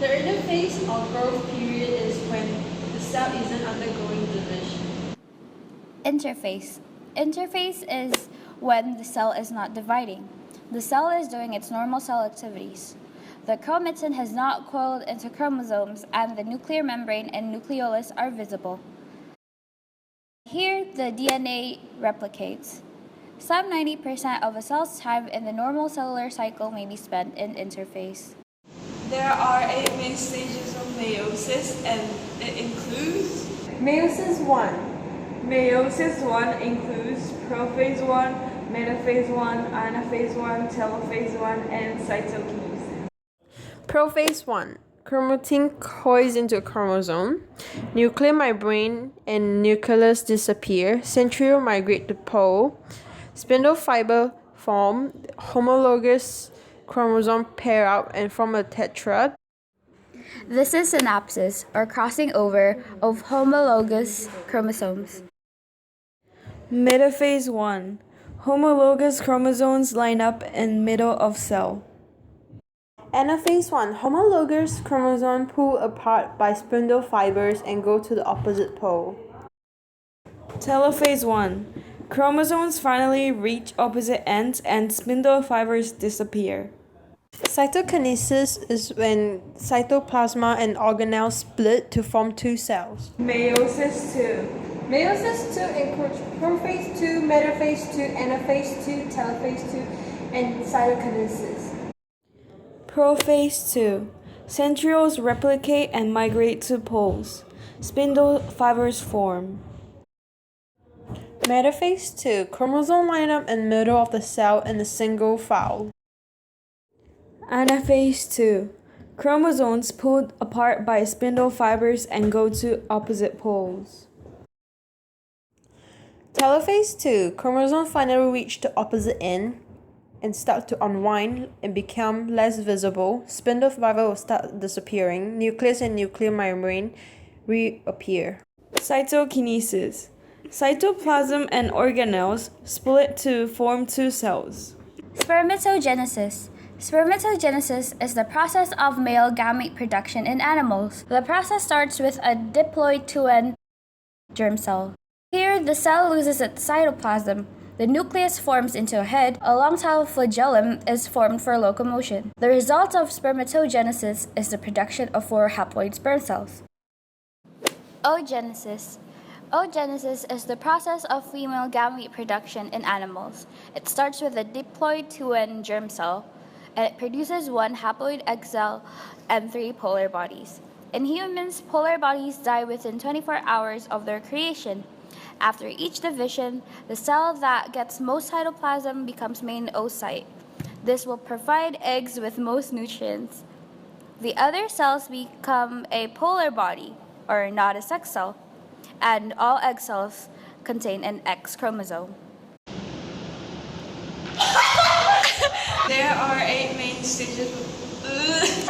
The early phase or growth period is when the cell isn't undergoing division. Interphase. Interphase is when the cell is not dividing. The cell is doing its normal cell activities. The chromatin has not coiled into chromosomes and the nuclear membrane and nucleolus are visible. Here, the DNA replicates. Some 90% of a cell's time in the normal cellular cycle may be spent in interphase. There are 8 main stages of meiosis, and it includes Meiosis 1. Meiosis 1 includes prophase 1, metaphase 1, anaphase 1, telophase 1, and cytokinesis. Prophase 1. Chromatin coils into a chromosome. Nuclear membrane and nucleus disappear. Centriole migrate to pole. Spindle fiber form. Homologous chromosome pair up and form a tetrad. This is synapsis, or crossing over, of homologous chromosomes. Metaphase 1. Homologous chromosomes line up in middle of cell. Anaphase 1. Homologous chromosomes pull apart by spindle fibers and go to the opposite pole. Telophase 1. Chromosomes finally reach opposite ends and spindle fibers disappear. Cytokinesis is when cytoplasma and organelles split to form two cells. Meiosis 2. Meiosis 2 includes prophase 2, metaphase 2, anaphase 2, telophase 2, and cytokinesis. Prophase 2. Centrioles replicate and migrate to poles. Spindle fibers form. Metaphase 2. Chromosome line up in the middle of the cell in a single file. Anaphase 2. Chromosomes pulled apart by spindle fibers and go to opposite poles. Telophase 2. Chromosomes finally reach the opposite end and start to unwind and become less visible. Spindle fiber will start disappearing. Nucleus and nuclear membrane reappear. Cytokinesis. Cytoplasm and organelles split to form two cells. Spermatogenesis. Spermatogenesis is the process of male gamete production in animals. The process starts with a diploid 2N germ cell. Here, the cell loses its cytoplasm. The nucleus forms into a head. A long tail flagellum is formed for locomotion. The result of spermatogenesis is the production of 4 haploid sperm cells. Oogenesis. Oogenesis is the process of female gamete production in animals. It starts with a diploid 2N germ cell, and it produces 1 haploid egg cell and 3 polar bodies. In humans, polar bodies die within 24 hours of their creation. After each division, the cell that gets most cytoplasm becomes main oocyte. This will provide eggs with most nutrients. The other cells become a polar body, or not a sex cell, and all egg cells contain an X chromosome. There are 8 main stages of